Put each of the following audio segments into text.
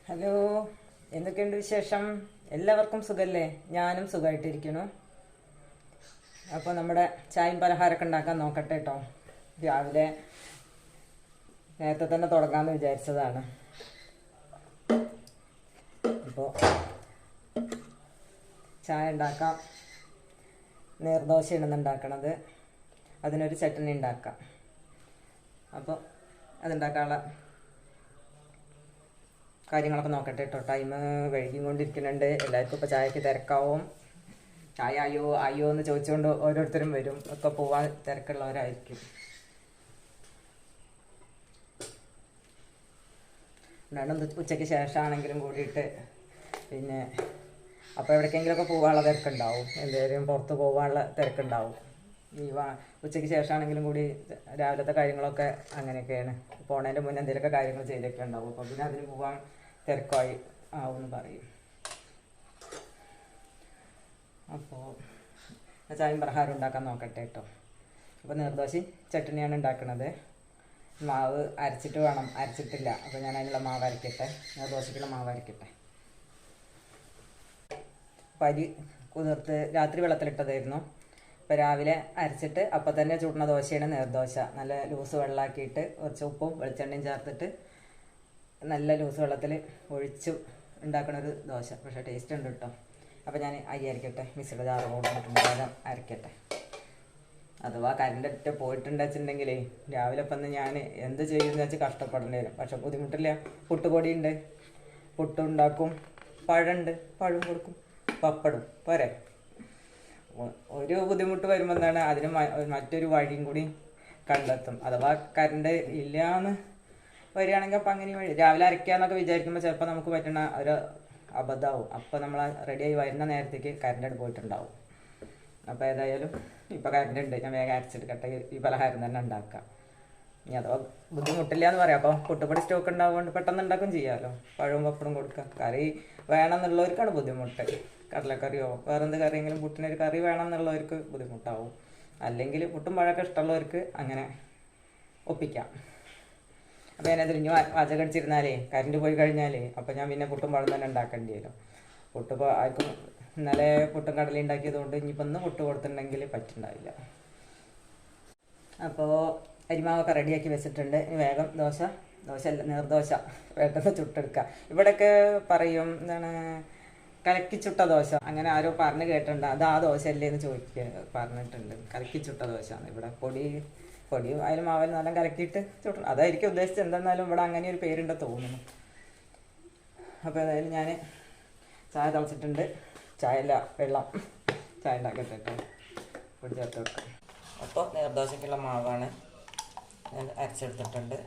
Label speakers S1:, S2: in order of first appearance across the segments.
S1: Hello, എന്തൊക്കെയുണ്ട് വിശേഷം? എല്ലാവർക്കും സുഖല്ലേ? ഞാനും സുഖമായിട്ടിരിക്കുന്നു. അപ്പോൾ നമ്മുടെ ചായയും പലഹാരമൊക്കെ ഉണ്ടാക്കാൻ നോക്കട്ടെ കേട്ടോ. രാവിലെ നേരത്തെ തന്നെ തുടങ്ങാമെന്ന് വിചാരിച്ചതാണ്. അപ്പോൾ ചായ ഉണ്ടാക്കാം. നീർദോശയാണ് ഉണ്ടാക്കണത്. അതിനൊരു ചട്നി ഉണ്ടാക്കാം. അപ്പോൾ അതുണ്ടാക്കാനുള്ള കാര്യങ്ങളൊക്കെ നോക്കട്ടെ കേട്ടോ. ടൈം വൈകിക്കൊണ്ടിരിക്കുന്നുണ്ട്. എല്ലാവർക്കും ഇപ്പോൾ ചായക്ക് തിരക്കാവും. ചായ അയ്യോ അയ്യോ എന്ന് ചോദിച്ചുകൊണ്ട് ഓരോരുത്തരും വരും. ഒക്കെ പോവാൻ തിരക്കുള്ളവരായിരിക്കും. രണ്ടും ഉച്ചയ്ക്ക് ശേഷമാണെങ്കിലും കൂടിയിട്ട് പിന്നെ അപ്പോൾ എവിടേക്കെങ്കിലുമൊക്കെ പോകാനുള്ള തിരക്കുണ്ടാവും. എന്തെങ്കിലും പുറത്ത് പോകാനുള്ള തിരക്കുണ്ടാവും. ഈ ഉച്ചയ്ക്ക് ശേഷമാണെങ്കിലും കൂടി രാവിലത്തെ കാര്യങ്ങളൊക്കെ അങ്ങനെയൊക്കെയാണ്. പോണതിൻ്റെ മുന്നേ എന്തെങ്കിലുമൊക്കെ കാര്യങ്ങൾ ചെയ്തൊക്കെ ഉണ്ടാവും. അപ്പോൾ പിന്നെ അതിന് പോകാൻ തിരക്കായി ആവുമെന്ന് പറയും. അപ്പോൾ ചായയും പ്രഹാരം ഉണ്ടാക്കാൻ നോക്കട്ടെ കേട്ടോ. അപ്പോൾ നീർദോശ ചട്നിയാണ് ഉണ്ടാക്കുന്നത്. മാവ് അരച്ചിട്ട് വേണം, അരച്ചിട്ടില്ല. അപ്പോൾ ഞാൻ അതിനുള്ള മാവ് അരയ്ക്കട്ടെ, നീർദോശയ്ക്കുള്ള മാവ് അരയ്ക്കട്ടെ. അരി കുതിർത്ത് രാത്രി വെള്ളത്തിലിട്ടതായിരുന്നു. ഇപ്പോൾ രാവിലെ അരച്ചിട്ട് അപ്പം തന്നെ ചുടുന്ന ദോശയാണ് നീർദോശ. നല്ല ലൂസ് വെള്ളമാക്കിയിട്ട് കുറച്ച് ഉപ്പും വെളിച്ചെണ്ണയും ചേർത്തിട്ട് നല്ല ലൂസ് വെള്ളത്തിൽ ഒഴിച്ച് ഉണ്ടാക്കണൊരു ദോശ. പക്ഷേ ടേസ്റ്റ് ഉണ്ട് കേട്ടോ. അപ്പോൾ ഞാൻ അരി അരയ്ക്കട്ടെ. മിക്സിയുടെ ജാറ് കൊണ്ടിട്ടുണ്ട്, വേഗം അരയ്ക്കട്ടെ. അഥവാ കറണ്ട് ഒറ്റ പോയിട്ടുണ്ട് വെച്ചിട്ടുണ്ടെങ്കിലേ രാവിലെ ഇപ്പം ഞാൻ എന്ത് ചെയ്യുമെന്ന് വെച്ചാൽ കഷ്ടപ്പെടേണ്ടി വരും. പക്ഷെ ബുദ്ധിമുട്ടില്ല. പുട്ടുപൊടി ഉണ്ട്, പുട്ടുണ്ടാക്കും. പഴമുണ്ട്, പഴം കൊടുക്കും. പപ്പടും പോരെ. ഒരു ബുദ്ധിമുട്ട് വരുമ്പോൾ എന്താണ്, അതിന് മറ്റൊരു വഴിയും കൂടി കണ്ടെത്തും. അഥവാ കറണ്ട് ഇല്ലയെന്ന് വരികയാണെങ്കിൽ അപ്പം അങ്ങനെ വഴി. രാവിലെ അരയ്ക്കാന്നൊക്കെ വിചാരിക്കുമ്പോൾ ചിലപ്പോൾ നമുക്ക് പറ്റുന്ന ഒരു അബദ്ധമാവും. അപ്പോൾ നമ്മൾ റെഡിയായി വരുന്ന നേരത്തേക്ക് കറണ്ട് പോയിട്ടുണ്ടാവും. അപ്പോൾ ഏതായാലും ഇപ്പോൾ കറണ്ട് ഉണ്ട്, ഞാൻ വേഗം അരച്ചെടുക്കട്ടെ. ഈ പലഹാരം തന്നെ ഉണ്ടാക്കാം. ഇനി അഥവാ ബുദ്ധിമുട്ടില്ല എന്ന് പറയാം. അപ്പോൾ പുട്ടുപൊടി സ്റ്റോക്ക് ഉണ്ടാവുകൊണ്ട് പെട്ടെന്ന് ഉണ്ടാക്കും ചെയ്യാമല്ലോ. പഴവും പപ്പടും കൊടുക്കാം. കറി വേണമെന്നുള്ളവർക്കാണ് ബുദ്ധിമുട്ട്. കടലക്കറിയോ വേറെന്ത് കറിയെങ്കിലും പുട്ടിനൊരു കറി വേണമെന്നുള്ളവർക്ക് ബുദ്ധിമുട്ടാവും. അല്ലെങ്കിൽ പുട്ടും പഴമൊക്കെ ഇഷ്ടമുള്ളവർക്ക് അങ്ങനെ ഒപ്പിക്കാം. അപ്പോൾ ഞാനതിൽ ഇനി പാചകം അടിച്ചിരുന്നാലേ കറണ്ട് പോയി കഴിഞ്ഞാലേ അപ്പോൾ ഞാൻ പിന്നെ പുട്ടും പഴം തന്നെ ഉണ്ടാക്കേണ്ടി വരും. പുട്ടിപ്പോൾ ആർക്കും ഇന്നലെ പുട്ടും കടല ഉണ്ടാക്കിയതുകൊണ്ട് ഇനിയിപ്പോൾ ഒന്ന് പുട്ട് കൊടുത്തിട്ടുണ്ടെങ്കിൽ പറ്റുണ്ടാവില്ല. അപ്പോൾ അരിമാവൊക്കെ റെഡിയാക്കി വെച്ചിട്ടുണ്ട്. ഇനി വേഗം ദോശ നീർദോശ പെട്ടെന്ന് ചുട്ടെടുക്കുക. ഇവിടെയൊക്കെ പറയും എന്താണ് കലക്കി ചുട്ട ദോശ, അങ്ങനെ ആരോ പറഞ്ഞ് കേട്ടിട്ടുണ്ട്. അത് ആ ദോശ അല്ലേ എന്ന് പറഞ്ഞിട്ടുണ്ട്. കലക്കി ചുട്ട ദോശയാണ്. ഇവിടെ പൊടിയും അതിലും മാവിലും നല്ല കലക്കിയിട്ട് ചുട്ട, അതായിരിക്കും ഉദ്ദേശിച്ചത്. എന്തെന്നാലും ഇവിടെ അങ്ങനെ ഒരു പേരുണ്ട് തോന്നുന്നു. അപ്പോൾ ഏതായാലും ഞാൻ ചായ തിളച്ചിട്ടുണ്ട്. ചായയല്ല, വെള്ളം. ചായ ഉണ്ടാക്കട്ടെ കേട്ടോ. പൊടി ചേർത്ത് വെക്കാം. അപ്പോൾ നീർദോശയ്ക്കുള്ള മാവാണ് ഞാൻ അരച്ചെടുത്തിട്ടുണ്ട്.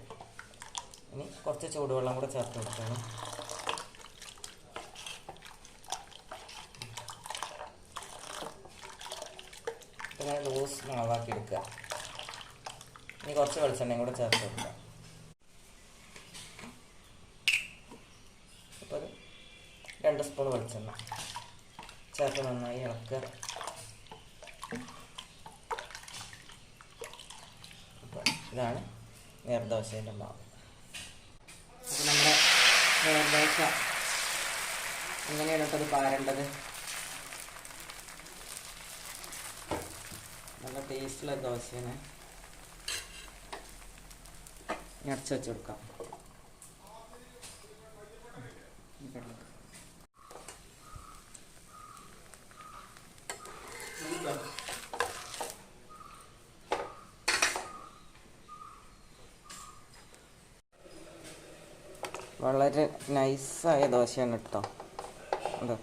S1: ഇനി കുറച്ച് ചൂടുവെള്ളം കൂടെ ചേർത്ത് കൊടുക്കണം. പിന്നെ ലൂസ് മാവാക്കി എടുക്കുക. ഇനി കുറച്ച് വെളിച്ചെണ്ണയും കൂടെ ചേർത്ത് കൊടുക്കുക. അപ്പോൾ ഒരു 2 സ്പൂൺ വെളിച്ചെണ്ണ ചേർത്ത് നന്നായി ഇളക്കുക. അപ്പോൾ ഇതാണ് നീർദോശേൻ്റെ മാവ്. അപ്പോൾ നമ്മുടെ നീർദോശ എങ്ങനെയാണ് ഇപ്പോൾ ഇത് പാരേണ്ടത്? നല്ല ടേസ്റ്റുള്ള ദോശയാണ്. അടച്ച് വെച്ച് കൊടുക്കാം. വളരെ നൈസായ ദോശയാണ് കേട്ടോ. എന്താ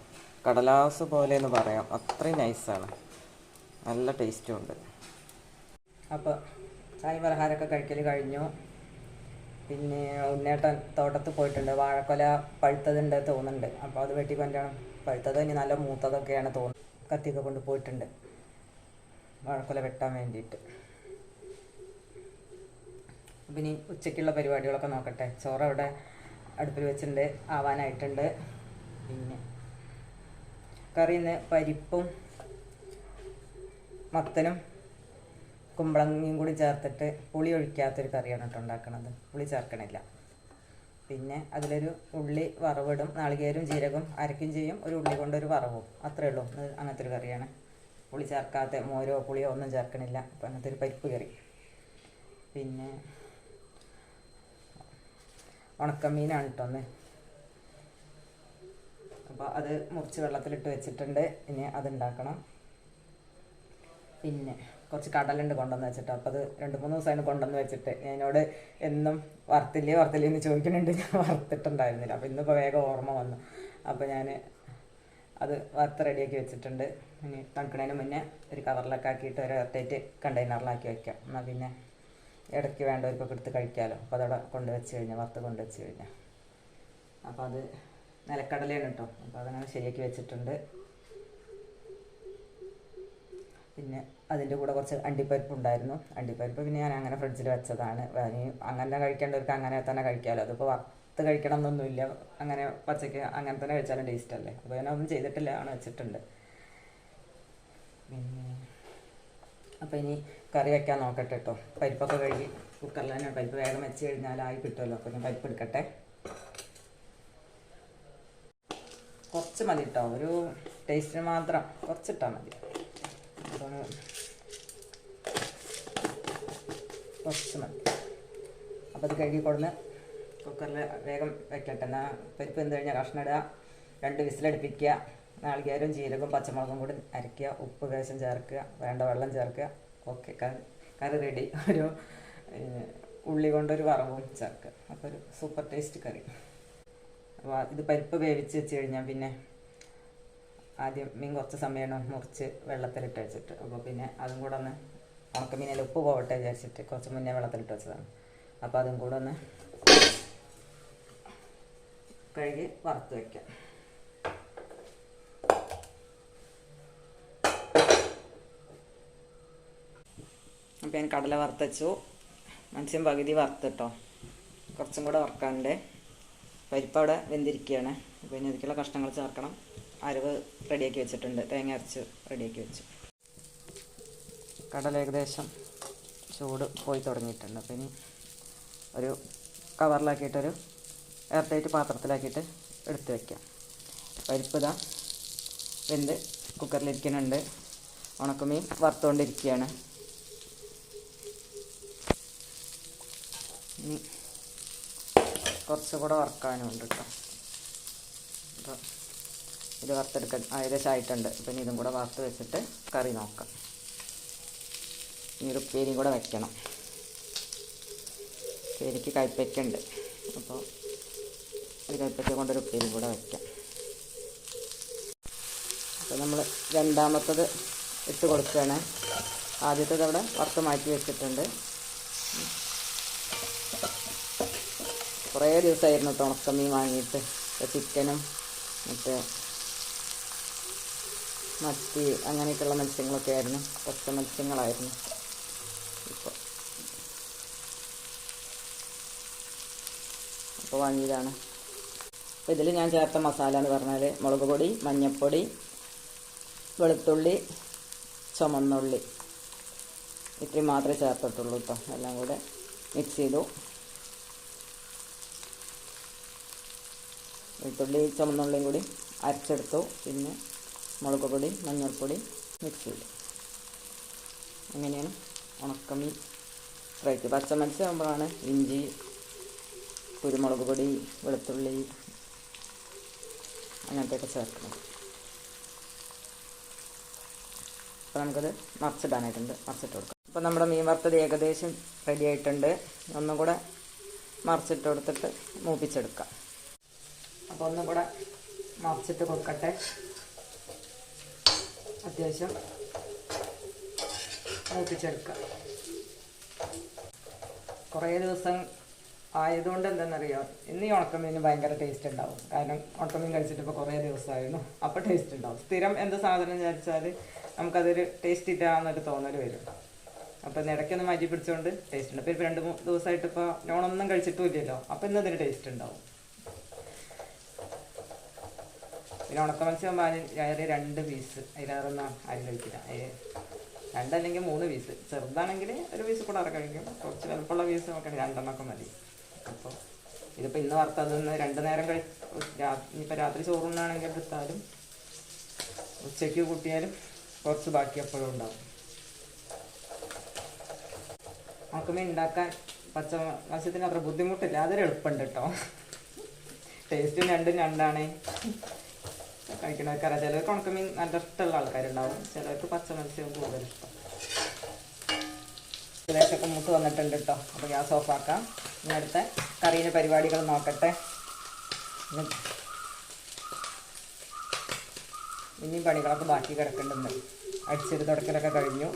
S1: കടലാസ് പോലെ എന്ന് പറയാം, അത്രയും നൈസാണ്. നല്ല ടേസ്റ്റും ഉണ്ട്. അപ്പോൾ ചായ പലഹാരമൊക്കെ കഴിക്കൽ കഴിഞ്ഞു. പിന്നെ ഉണ്ണേട്ടൻ തോട്ടത്ത് പോയിട്ടുണ്ട്. വാഴക്കൊല പഴുത്തതുണ്ട് തോന്നുന്നുണ്ട്. അപ്പോൾ അത് വെട്ടിക്കൊണ്ടാണ്. പഴുത്തത് ഇനി നല്ല മൂത്തതൊക്കെയാണ് തോന്നുന്നത്. കത്തിയൊക്കെ കൊണ്ട് പോയിട്ടുണ്ട് വാഴക്കൊല വെട്ടാൻ വേണ്ടിയിട്ട്. പിന്നെ ഉച്ചയ്ക്കുള്ള പരിപാടികളൊക്കെ നോക്കട്ടെ. ചോറ് അവിടെ അടുപ്പിൽ വെച്ചിട്ടുണ്ട്, ആവാനായിട്ടുണ്ട്. പിന്നെ കറി ഇന്ന് പരിപ്പും മത്തനും കുമ്പളങ്ങയും കൂടി ചേർത്തിട്ട് പുളി ഒഴിക്കാത്തൊരു കറിയാണ് കേട്ടോ ഉണ്ടാക്കുന്നത്. പുളി ചേർക്കണില്ല. പിന്നെ അതിലൊരു ഉള്ളി വറവിടും, നാളികേരവും ജീരകവും അരയ്ക്കും ചെയ്യും, ഒരു ഉള്ളി കൊണ്ടൊരു വറവും, അത്രയേ ഉള്ളൂ. അങ്ങനത്തെ ഒരു കറിയാണ്. പുളി ചേർക്കാത്ത, മോരോ പുളിയോ ഒന്നും ചേർക്കണില്ല. അപ്പോൾ അങ്ങനത്തെ ഒരു പരിപ്പ് കറി. പിന്നെ ഉണക്കമീനാണ് കേട്ടോ ഒന്ന്. അപ്പോൾ അത് മുറിച്ച് വെള്ളത്തിലിട്ട് വെച്ചിട്ടുണ്ട്. ഇനി അതുണ്ടാക്കണം. പിന്നെ കുറച്ച് കടലുണ്ട് കൊണ്ടുവന്ന് വെച്ചിട്ട്. അപ്പോൾ അത് 2-3 ദിവസമായിട്ട് കൊണ്ടുവന്ന് വെച്ചിട്ട് എന്നോട് എന്നും വറുത്തില്ലേ എന്ന് ചോദിക്കുന്നുണ്ട്. ഞാൻ വറുത്തിട്ടുണ്ടായിരുന്നില്ല. അപ്പോൾ ഇന്നിപ്പോൾ വേഗം ഓർമ്മ വന്നു. അപ്പോൾ ഞാൻ അത് വറുത്ത് റെഡിയാക്കി വെച്ചിട്ടുണ്ട്. ഇനി തണുക്കണതിന് മുന്നേ ഒരു കവറിലൊക്കെ ആക്കിയിട്ട് ഒരു എയർടൈറ്റ് കണ്ടെയ്നറിലാക്കി വയ്ക്കാം. എന്നാൽ പിന്നെ ഇടയ്ക്ക് വേണ്ടവർക്കൊക്കെ എടുത്ത് കഴിക്കാമല്ലോ. അപ്പോൾ അതവിടെ കൊണ്ടുവച്ച് കഴിഞ്ഞാൽ, വറുത്ത് കൊണ്ടുവച്ച് കഴിഞ്ഞാൽ. അപ്പോൾ അത് നിലക്കടലയാണ് കേട്ടോ. അപ്പോൾ അതങ്ങനെ ശരിയാക്കി വെച്ചിട്ടുണ്ട്. പിന്നെ അതിൻ്റെ കൂടെ കുറച്ച് അണ്ടിപ്പരിപ്പ് ഉണ്ടായിരുന്നു. അണ്ടിപ്പരിപ്പ് പിന്നെ ഞാൻ അങ്ങനെ ഫ്രിഡ്ജിൽ വെച്ചതാണ്. അങ്ങനെ കഴിക്കേണ്ടവർക്ക് അങ്ങനെ തന്നെ കഴിക്കാമല്ലോ. അതിപ്പോൾ വറുത്ത് കഴിക്കണം എന്നൊന്നുമില്ല. അങ്ങനെ പച്ചയ്ക്ക് അങ്ങനെ തന്നെ കഴിച്ചാലും ടേസ്റ്റ് അല്ലേ. അപ്പോൾ ഞാനൊന്നും ചെയ്തിട്ടില്ല, ആണ് വെച്ചിട്ടുണ്ട്. പിന്നെ അപ്പോൾ ഇനി കറി വയ്ക്കാൻ നോക്കട്ടെ കേട്ടോ. പരിപ്പൊക്കെ കഴുകി കുക്കറിൽ തന്നെ, പരിപ്പ് വേഗം വെച്ച് കഴിഞ്ഞാലായി കിട്ടുമല്ലോ. അപ്പോൾ ഞാൻ പരിപ്പ് എടുക്കട്ടെ. കുറച്ച് മതി കേട്ടോ, ഒരു ടേസ്റ്റിന് മാത്രം കുറച്ചിട്ടാൽ മതി. അപ്പോൾ കുറച്ച് മതി. അപ്പോൾ അത് കഴുകി കൊടുന്ന് കുക്കറിൽ വേഗം വെക്കട്ടെ. എന്നാൽ പരിപ്പ് വെന്ത് കഴിഞ്ഞാൽ കഷ്ണം ഇടുക, 2 വിസിലടുപ്പിക്കുക, നാളികേരവും ജീരകവും പച്ചമുളകും കൂടി അരയ്ക്കുക, ഉപ്പ് ലേശം ചേർക്കുക, വേണ്ട വെള്ളം ചേർക്കുക. ഓക്കെ, കറി റെഡി. ഒരു ഉള്ളി കൊണ്ടൊരു വറവും ചേർക്കുക. അപ്പോൾ ഒരു സൂപ്പർ ടേസ്റ്റ് കറി. അപ്പോൾ ഇത് പരിപ്പ് വേവിച്ച് വെച്ച് കഴിഞ്ഞാൽ പിന്നെ ആദ്യം മീൻ കുറച്ച് സമയമാണ് മുറിച്ച് വെള്ളത്തിലിട്ട് വെച്ചിട്ട്. അപ്പോൾ പിന്നെ അതും കൂടെ ഒന്ന് ഉണക്കമീനിൽ ഉപ്പ് പോകട്ടെ വിചാരിച്ചിട്ട് കുറച്ച് മുന്നേ വെള്ളത്തിലിട്ട് വെച്ചതാണ്. അപ്പോൾ അതും കൂടെ ഒന്ന് കഴുകി വറുത്ത് വയ്ക്കാം. അപ്പോൾ ഞാൻ കടല വറുത്തച്ചു, മത്സ്യം പകുതി വറുത്തിട്ടോ. കുറച്ചും കൂടെ വറുക്കാനുണ്ട്. പരിപ്പ് അവിടെ വെന്തിരിക്കുകയാണ്. അപ്പോൾ ഇനി അതിലേക്കുള്ള കഷ്ണങ്ങൾ ചേർക്കണം. അരവ് റെഡിയാക്കി വെച്ചിട്ടുണ്ട്, തേങ്ങ അരച്ച് റെഡിയാക്കി വെച്ചു. കടല ഏകദേശം ചൂട് പോയി തുടങ്ങിയിട്ടുണ്ട്. അപ്പോൾ ഇനി ഒരു കവറിലാക്കിയിട്ടൊരു എയർടൈറ്റ് പാത്രത്തിലാക്കിയിട്ട് എടുത്ത് വയ്ക്കാം. പരിപ്പ് ഇതാ വെന്ത് കുക്കറിലിരിക്കുന്നുണ്ട്. ഉണക്കമീൻ വറുത്തുകൊണ്ടിരിക്കുകയാണ്. ഇനി കുറച്ചുകൂടെ വറുക്കാനും ഉണ്ട് കേട്ടോ. അപ്പോൾ ഇത് വറുത്തെടുക്കാൻ ഏകദേശം ആയിട്ടുണ്ട്. അപ്പം ഇതും കൂടെ വറുത്ത് വെച്ചിട്ട് കറി നോക്കാം. ഇനി ഒരു ഉപ്പേരിയും കൂടെ വെക്കണം. ഉപ്പേരിക്ക് കയ്പ്പയ്ക്കുണ്ട്. അപ്പോൾ ഒരു കയ്പ്പയ്ക്ക കൊണ്ടൊരു ഉപ്പേരിയും കൂടെ വയ്ക്കാം. അപ്പോൾ നമ്മൾ രണ്ടാമത്തത് ഇട്ട് കൊടുക്കുകയാണ്. ആദ്യത്തേത് അവിടെ വറുത്ത് മാറ്റി വെച്ചിട്ടുണ്ട്. കുറേ ദിവസമായിരുന്നു കേട്ടോ ഉണക്കമീൻ വാങ്ങിയിട്ട്. ചിക്കനും മറ്റേ മത്തി അങ്ങനെയൊക്കെയുള്ള മത്സ്യങ്ങളൊക്കെ ആയിരുന്നു, പച്ച മത്സ്യങ്ങളായിരുന്നു. ഇപ്പോൾ വാങ്ങിയതാണ്. അപ്പോൾ ഇതിൽ ഞാൻ ചേർത്ത മസാല എന്ന് പറഞ്ഞാൽ മുളക് പൊടി, മഞ്ഞൾപ്പൊടി, വെളുത്തുള്ളി, ചുമന്നുള്ളി, ഇത്രയും മാത്രമേ ചേർത്തിട്ടുള്ളൂ കേട്ടോ. എല്ലാം കൂടെ മിക്സ് ചെയ്തു. വെളുത്തുള്ളി ചുമന്നുള്ളിയും കൂടി അരച്ചെടുത്തു. പിന്നെ മുളക് പൊടി, മഞ്ഞൾപ്പൊടി മിക്സ് ചെയ്തു. അങ്ങനെയാണ് ഉണക്കമീൻ ഫ്രൈ. പച്ചമത്സ്യം ആകുമ്പോഴാണ് ഇഞ്ചി, കുരുമുളക് പൊടി, വെളുത്തുള്ളി അങ്ങനത്തെയൊക്കെ ചേർക്കണം. അപ്പോൾ നമുക്കത് മറിച്ചിടാനായിട്ടുണ്ട്. മറിച്ചിട്ട് കൊടുക്കാം. അപ്പോൾ നമ്മുടെ മീൻ വറുത്തത് ഏകദേശം റെഡി ആയിട്ടുണ്ട്. ഒന്നും കൂടെ മറിച്ചിട്ട് കൊടുത്തിട്ട് മൂപ്പിച്ചെടുക്കാം. അപ്പോൾ ഒന്നും കൂടെ മറിച്ചിട്ട് കൊടുക്കട്ടെ. അത്യാവശ്യം മൂപ്പിച്ചെടുക്കാം. കുറേ ദിവസം ആയതുകൊണ്ട് എന്താണെന്നറിയാം, ഇന്ന് ഈ ഉണക്കമീന് ഭയങ്കര ടേസ്റ്റ് ഉണ്ടാവും. കാരണം ഉണക്കമീൻ കഴിച്ചിട്ട് ഇപ്പോൾ കുറേ ദിവസമായിരുന്നു. അപ്പോൾ ടേസ്റ്റ് ഉണ്ടാവും. സ്ഥിരം എന്ത് സാധനം വിചാരിച്ചാൽ നമുക്കതൊരു ടേസ്റ്റ് ഇല്ലാന്നൊരു തോന്നൽ വരും. അപ്പോൾ ഇന്ന് ഇടയ്ക്കൊന്ന് മാറ്റി പിടിച്ചുകൊണ്ട് ടേസ്റ്റ് ഉണ്ട്. ഇപ്പോൾ 2-3 ദിവസമായിട്ട് ഇപ്പോൾ നോണൊന്നും കഴിച്ചിട്ടും ഇല്ലല്ലോ. അപ്പോൾ ഇന്ന് അതിന് ടേസ്റ്റ് ഉണ്ടാവും. പിന്നെ ഉണക്ക മത്സ്യം അതിൽ 2 പീസ്, അതിലേറൊന്നും ആരും കഴിക്കില്ല. 2 അല്ലെങ്കിൽ 3 പീസ്. ചെറുതാണെങ്കിൽ 1 പീസ് കൂടെ കഴിക്കും. കുറച്ച് വലുപ്പമുള്ള പീസ് നോക്കണമെങ്കിൽ 2 മതി. അപ്പോൾ ഇതിപ്പോൾ ഇന്ന് വറുത്തതെന്ന് 2 നേരം ഇനിയിപ്പോൾ രാത്രി ചോറുണ്ണാണെങ്കിൽ എടുത്താലും ഉച്ചയ്ക്ക് കൂട്ടിയാലും കുറച്ച് ബാക്കി എപ്പോഴും ഉണ്ടാവും. ഉണക്കമീൻ ഉണ്ടാക്കാൻ പച്ച മത്സ്യത്തിന് അത്ര ബുദ്ധിമുട്ടില്ല, അതൊരു എളുപ്പമുണ്ട് കേട്ടോ. ടേസ്റ്റും രണ്ടാണ്. കഴിക്കണവർക്കറിയാം. ചിലർക്ക് ഉണക്കമീൻ നല്ല ഇഷ്ടമുള്ള ആൾക്കാരുണ്ടാവും, ചിലർക്ക് പച്ച മത്സ്യം കൂടുതൽ ഇഷ്ടം. ഏകദേശമൊക്കെ മൂത്ത് വന്നിട്ടുണ്ട് കേട്ടോ. അപ്പോൾ ഗ്യാസ് ഓഫാക്കാം. ഇനി അടുത്ത കറീൻ്റെ പരിപാടികൾ നോക്കട്ടെ. ഇനിയും പണികളൊക്കെ ബാക്കി കിടക്കുന്നുണ്ട്. അടിച്ചൊരു തുടക്കലൊക്കെ കഴിഞ്ഞു.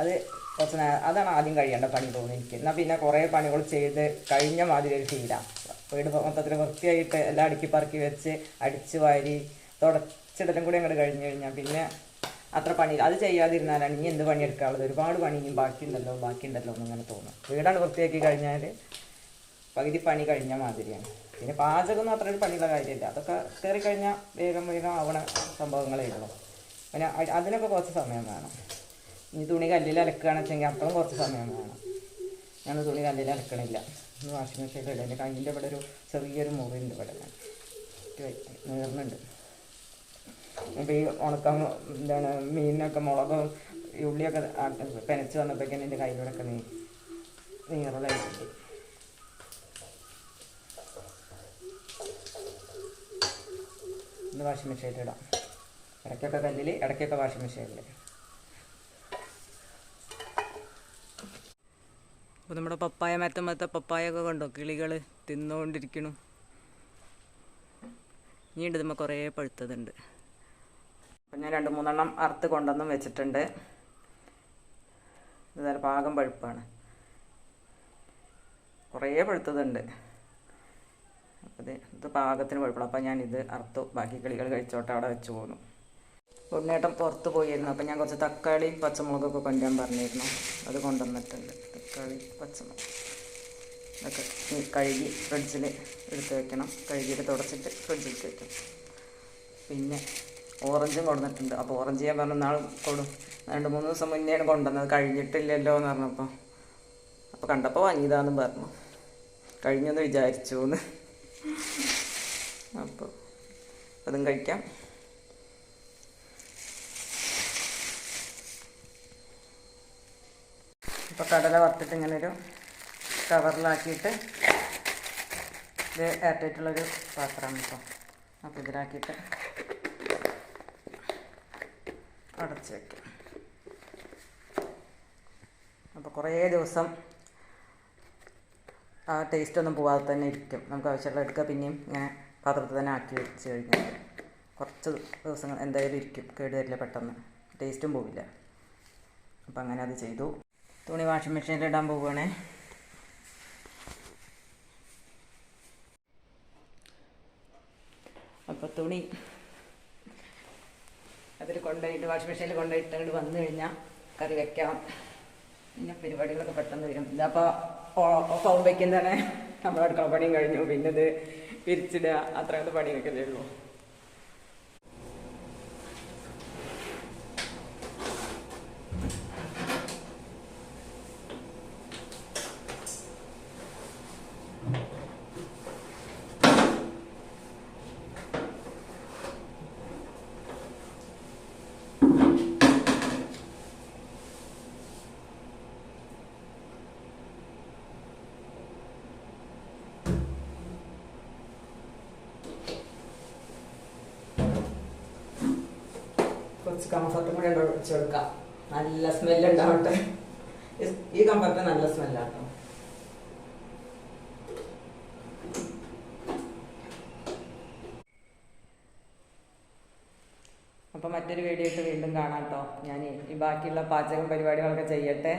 S1: അത് കുറച്ച് അതാണ് ആദ്യം കഴിയേണ്ട പണി തോന്നി എനിക്ക്. എന്നാൽ പിന്നെ കുറേ പണികൾ ചെയ്ത് കഴിഞ്ഞ മാതിരി ഒരു ഫീലാണ്. വീട് മൊത്തത്തിൽ വൃത്തിയായിട്ട് എല്ലാം അടുക്കി പറക്കി വെച്ച് അടിച്ച് വാരി തുടച്ചിടലും കൂടി അങ്ങോട്ട് കഴിഞ്ഞ് കഴിഞ്ഞാൽ പിന്നെ അത്ര പണി അത് ചെയ്യാതിരുന്നാലാണ് ഇനി എന്ത് പണിയെടുക്കാനുള്ളത്. ഒരുപാട് പണി ഇനിയും ബാക്കിയുണ്ടല്ലോ എന്നിങ്ങനെ തോന്നും. വീടാണ് വൃത്തിയാക്കി കഴിഞ്ഞാൽ പകുതി പണി കഴിഞ്ഞ മാതിരിയാണ്. പിന്നെ പാചകമൊന്നും അത്ര ഒരു പണിയുള്ള കാര്യമില്ല. അതൊക്കെ കയറി കഴിഞ്ഞാൽ വേഗം ആവണ സംഭവങ്ങളേ ഉള്ളൂ. പിന്നെ അതിനൊക്കെ കുറച്ച് സമയം വേണം. ഇനി തുണി കല്ലിൽ അലക്കുകയാണെന്ന് വെച്ചെങ്കിൽ അപ്പോഴും കുറച്ച് സമയം വേണം. ഞാൻ തുണി കല്ലിൽ അലക്കണില്ല, ഇന്ന് വാഷിംഗ് മെഷീനിൽ ഇല്ല. എൻ്റെ കയ്യിൻ്റെ ഇവിടെ ഒരു ചെറിയൊരു മുറിയുണ്ട്, ഇവിടെ നീർന്നുണ്ട്. ഇപ്പോൾ ഈ എന്താണ് മീനിനൊക്കെ മുളകും ഉള്ളിയൊക്കെ പെനച്ച് വന്നപ്പോഴേക്കും എൻ്റെ കയ്യിലൂടെയൊക്കെ നീറലായിട്ടുണ്ട്. ഇന്ന് വാഷിംഗ് മെഷീനിൽ ഇടാം. ഇടയ്ക്കൊക്കെ കല്ലിൽ, ഇടയ്ക്കൊക്കെ വാഷിംഗ് മെഷീനിൽ. അപ്പോൾ നമ്മുടെ പപ്പായ മരത്തെ പപ്പായൊക്കെ കണ്ടോ, കിളികൾ തിന്നുകൊണ്ടിരിക്കണു. ഇനിയുണ്ട് നമ്മൾ കുറേ പഴുത്തതുണ്ട്. അപ്പം ഞാൻ 2-3 അറുത്ത് കൊണ്ടുവന്നും വെച്ചിട്ടുണ്ട്. ഇത് നല്ല പാകം പഴുപ്പാണ്, കുറേ പഴുത്തതുണ്ട്. അപ്പോൾ ഇത് പാകത്തിന് പഴുപ്പുള്ളൂ. അപ്പോൾ ഞാനിത് അറുത്തു. ബാക്കി കിളികൾ കഴിച്ചോട്ടെ അവിടെ വെച്ച് പോന്നു. ഉണ്ണേട്ടൻ പുറത്ത് പോയിരുന്നു. അപ്പം ഞാൻ കുറച്ച് തക്കാളി പച്ചമുളകൊക്കെ കൊണ്ടുവരാൻ പറഞ്ഞിരുന്നു, അത് കൊണ്ടുവന്നിട്ടുണ്ട്. തക്കാളി പച്ചമുളക് ഇതൊക്കെ കഴുകി ഫ്രിഡ്ജിൽ എടുത്ത് വെക്കണം. കഴുകിയിട്ട് തുടച്ചിട്ട് ഫ്രിഡ്ജിൽ വെക്കും. പിന്നെ ഓറഞ്ചും കൊണ്ടുവന്നിട്ടുണ്ട്. അപ്പോൾ ഓറഞ്ച് ഞാൻ പറഞ്ഞ നാൾ 2-3 ദിവസം മുന്നെയാണ് കൊണ്ടുവന്നത്, കഴിഞ്ഞിട്ടില്ലല്ലോ എന്ന് പറഞ്ഞപ്പോൾ. അപ്പോൾ കണ്ടപ്പോൾ വാങ്ങിയതാണെന്ന് പറഞ്ഞു. കഴിഞ്ഞെന്ന് വിചാരിച്ചു എന്ന്. അപ്പോൾ അതും കഴിക്കാം. ഇപ്പോൾ കടല വറുത്തിട്ട് ഇങ്ങനൊരു കവറിലാക്കിയിട്ട്, ഇത് എയർടൈറ്റുള്ളൊരു പാത്രമാണ് ഇപ്പോൾ. അപ്പോൾ ഇതിലാക്കിയിട്ട് അടച്ച് വയ്ക്കും. അപ്പോൾ കുറേ ദിവസം ആ ടേസ്റ്റൊന്നും പോവാതെ തന്നെ ഇരിക്കും. നമുക്ക് ആവശ്യമുള്ള എടുക്കുക, പിന്നെയും ഇങ്ങനെ പാത്രത്തിൽ തന്നെ ആക്കി വെച്ച് കഴിഞ്ഞാൽ കുറച്ച് ദിവസങ്ങൾ എന്തായാലും ഇരിക്കും, കേടുവരില്ല പെട്ടെന്ന്, ടേസ്റ്റും പോവില്ല. അപ്പോൾ അങ്ങനെ അത് ചെയ്തു. തുണി വാഷിംഗ് മെഷീനിൽ ഇടാൻ പോവുകയാണേ. അപ്പോൾ തുണി അതിൽ കൊണ്ടുപോയിട്ട് വാഷിംഗ് മെഷീനിൽ കൊണ്ടുപോയിട്ട് അങ്ങോട്ട് വന്നു കഴിഞ്ഞാൽ കറി വെക്കാം. പിന്നെ പരിപാടികളൊക്കെ പെട്ടെന്ന് വരും. ഇതപ്പോൾ ഓഫ് വയ്ക്കുന്നതാണ് നമ്മുടെ അടുക്കള പണിയും കഴിഞ്ഞു. പിന്നെ ഇത് പിരിച്ചിടുക, അത്രയൊക്കെ പണിയൊക്കെ ഉള്ളൂ. കുറച്ച് കംഫർട്ടും കൂടെ ഒഴിച്ചു കൊടുക്കാം, നല്ല സ്മെല്ല് ഉണ്ടാവട്ടെ. ഈ കംഫർട്ട് നല്ല സ്മെല്ലാട്ടോ. അപ്പോൾ മറ്റൊരു വീഡിയോ ആയിട്ട് വീണ്ടും കാണാം കേട്ടോ. ഞാൻ ഈ ബാക്കിയുള്ള പാചകം പരിപാടികളൊക്കെ ചെയ്യട്ടെ.